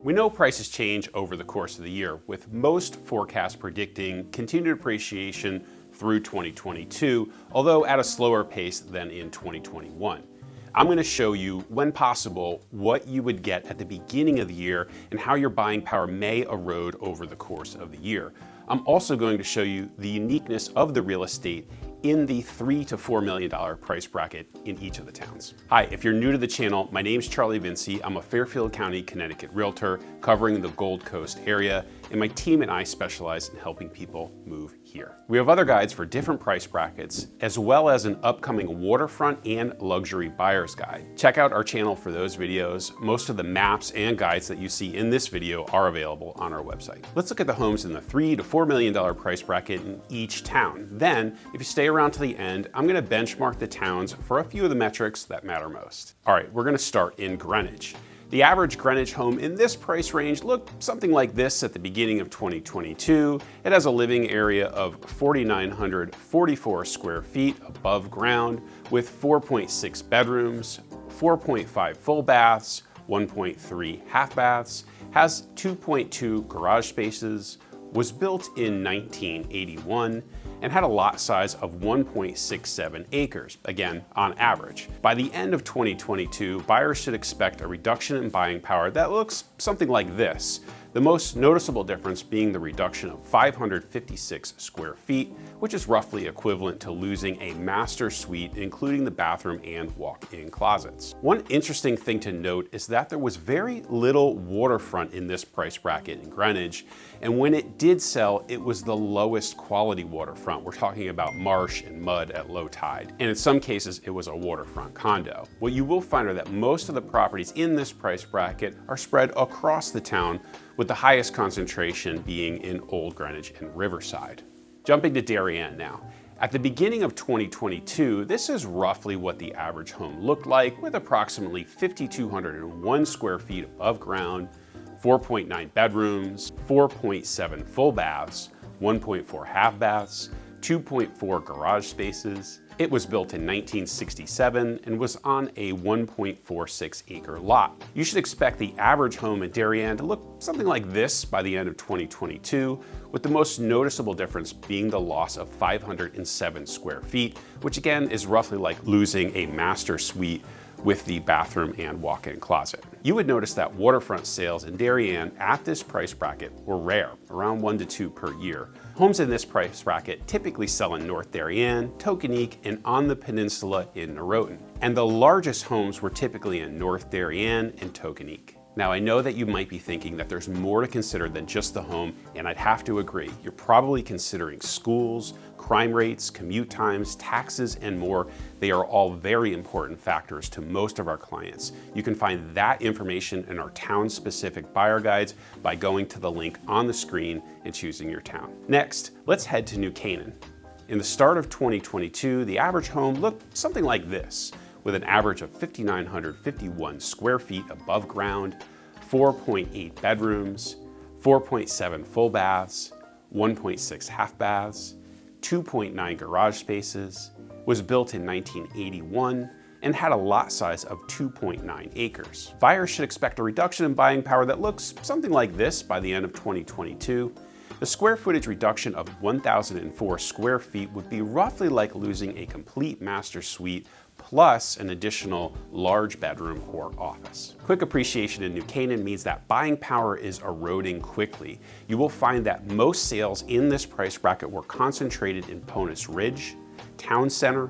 We know prices change over the course of the year, with most forecasts predicting continued appreciation through 2022, although at a slower pace than in 2021. I'm going to show you, when possible, what you would get at the beginning of the year and how your buying power may erode over the course of the year. I'm also going to show you the uniqueness of the real estate in the $3 to $4 million price bracket in each of the towns. Hi, if you're new to the channel, my name's Charlie Vinci. I'm a Fairfield County, Connecticut realtor covering the Gold Coast area, and my team and I specialize in helping people move here. We have other guides for different price brackets, as well as an upcoming waterfront and luxury buyer's guide. Check out our channel for those videos. Most of the maps and guides that you see in this video are available on our website. Let's look at the homes in the $3 to $4 million price bracket in each town. Then, if you stay around to the end, I'm going to benchmark the towns for a few of the metrics that matter most. All right, we're going to start in Greenwich. The average Greenwich home in this price range looked something like this at the beginning of 2022. It has a living area of 4,944 square feet above ground with 4.6 bedrooms, 4.5 full baths, 1.3 half baths, has 2.2 garage spaces, was built in 1981, and had a lot size of 1.67 acres, again, on average. By the end of 2022, buyers should expect a reduction in buying power that looks something like this. The most noticeable difference being the reduction of 556 square feet, which is roughly equivalent to losing a master suite, including the bathroom and walk-in closets. One interesting thing to note is that there was very little waterfront in this price bracket in Greenwich, and when it did sell, it was the lowest quality waterfront. We're talking about marsh and mud at low tide, and in some cases, it was a waterfront condo. What you will find are that most of the properties in this price bracket are spread across the town, with the highest concentration being in Old Greenwich and Riverside. Jumping to Darien now. At the beginning of 2022, this is roughly what the average home looked like, with approximately 5,201 square feet above ground, 4.9 bedrooms, 4.7 full baths, 1.4 half baths, 2.4 garage spaces. It was built in 1967 and was on a 1.46 acre lot. You should expect the average home in Darien to look something like this by the end of 2022, with the most noticeable difference being the loss of 507 square feet, which again is roughly like losing a master suite with the bathroom and walk-in closet. You would notice that waterfront sales in Darien at this price bracket were rare, around 1 to 2 per year. Homes in this price bracket typically sell in North Darien, Tokenique, and on the peninsula in Noroton. And the largest homes were typically in North Darien and Tokenique. Now, I know that you might be thinking that there's more to consider than just the home, and I'd have to agree. You're probably considering schools, crime rates, commute times, taxes, and more. They are all very important factors to most of our clients. You can find that information in our town-specific buyer guides by going to the link on the screen and choosing your town. Next, let's head to New Canaan. In the start of 2022, the average home looked something like this, with an average of 5,951 square feet above ground, 4.8 bedrooms, 4.7 full baths, 1.6 half baths, 2.9 garage spaces, was built in 1981, and had a lot size of 2.9 acres. Buyers should expect a reduction in buying power that looks something like this by the end of 2022. The square footage reduction of 1,004 square feet would be roughly like losing a complete master suite plus an additional large bedroom or office. Quick appreciation in New Canaan means that buying power is eroding quickly. You will find that most sales in this price bracket were concentrated in Ponus Ridge, Town Center,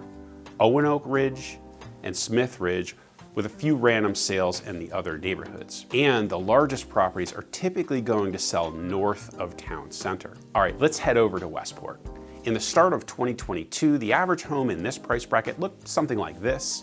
Owen-Oak Ridge, and Smith Ridge, with a few random sales in the other neighborhoods. And the largest properties are typically going to sell north of Town Center. All right, let's head over to Westport. In the start of 2022, the average home in this price bracket looked something like this,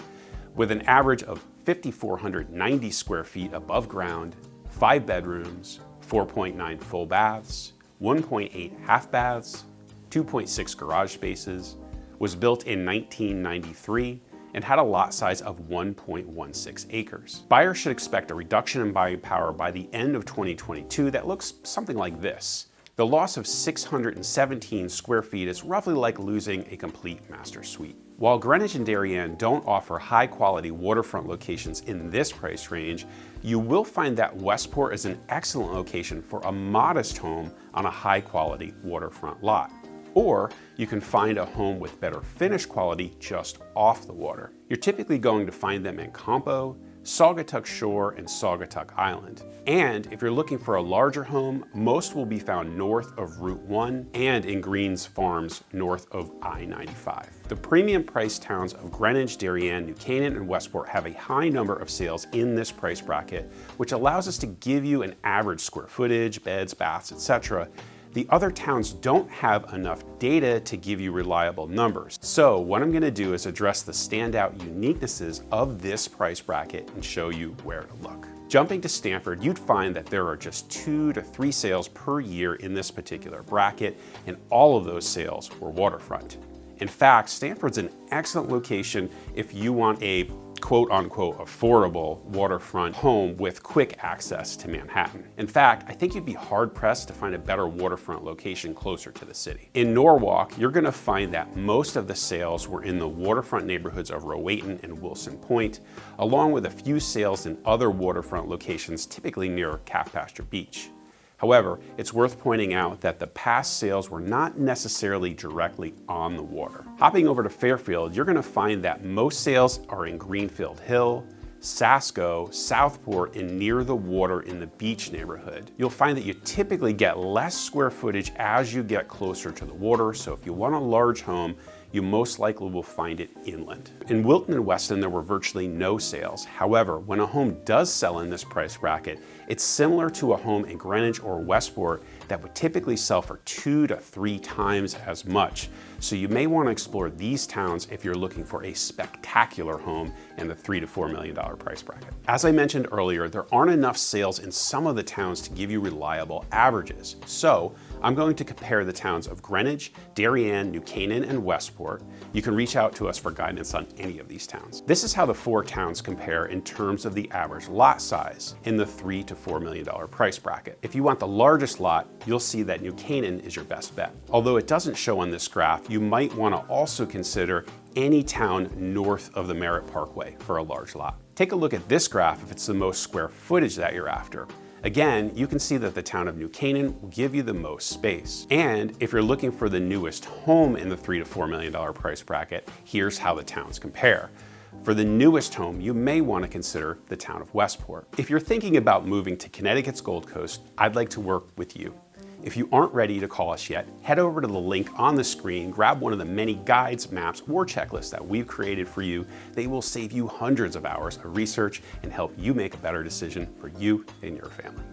with an average of 5,490 square feet above ground, 5 bedrooms, 4.9 full baths, 1.8 half baths, 2.6 garage spaces, was built in 1993, and had a lot size of 1.16 acres. Buyers should expect a reduction in buying power by the end of 2022 that looks something like this. The loss of 617 square feet is roughly like losing a complete master suite. While Greenwich and Darien don't offer high-quality waterfront locations in this price range, you will find that Westport is an excellent location for a modest home on a high-quality waterfront lot. Or you can find a home with better finish quality just off the water. You're typically going to find them in Campo, Saugatuck Shore, and Saugatuck Island. And if you're looking for a larger home, most will be found north of Route 1 and in Greens Farms north of I-95. The premium price towns of Greenwich, Darien, New Canaan, and Westport have a high number of sales in this price bracket, which allows us to give you an average square footage, beds, baths, etc. The other towns don't have enough data to give you reliable numbers. So what I'm gonna do is address the standout uniquenesses of this price bracket and show you where to look. Jumping to Stamford, you'd find that there are just 2 to 3 sales per year in this particular bracket, and all of those sales were waterfront. In fact, Stamford's an excellent location if you want a quote-unquote affordable waterfront home with quick access to Manhattan. In fact, I think you'd be hard-pressed to find a better waterfront location closer to the city. In Norwalk, you're gonna find that most of the sales were in the waterfront neighborhoods of Rowayton and Wilson Point, along with a few sales in other waterfront locations, typically near Calf Pasture Beach. However, it's worth pointing out that the past sales were not necessarily directly on the water. Hopping over to Fairfield, you're gonna find that most sales are in Greenfield Hill, Sasco, Southport, and near the water in the beach neighborhood. You'll find that you typically get less square footage as you get closer to the water, so if you want a large home, you most likely will find it inland. In Wilton and Weston, there were virtually no sales. However, when a home does sell in this price bracket, it's similar to a home in Greenwich or Westport that would typically sell for 2 to 3 times as much. So you may want to explore these towns if you're looking for a spectacular home in the $3 to $4 million price bracket. As I mentioned earlier, there aren't enough sales in some of the towns to give you reliable averages. So I'm going to compare the towns of Greenwich, Darien, New Canaan, and Westport. You can reach out to us for guidance on any of these towns. This is how the 4 towns compare in terms of the average lot size in the $3 to $4 million price bracket. If you want the largest lot, you'll see that New Canaan is your best bet. Although it doesn't show on this graph, you might want to also consider any town north of the Merritt Parkway for a large lot. Take a look at this graph if it's the most square footage that you're after. Again, you can see that the town of New Canaan will give you the most space. And if you're looking for the newest home in the $3 to $4 million price bracket, here's how the towns compare. For the newest home, you may want to consider the town of Westport. If you're thinking about moving to Connecticut's Gold Coast, I'd like to work with you. If you aren't ready to call us yet, head over to the link on the screen, grab one of the many guides, maps, or checklists that we've created for you. They will save you hundreds of hours of research and help you make a better decision for you and your family.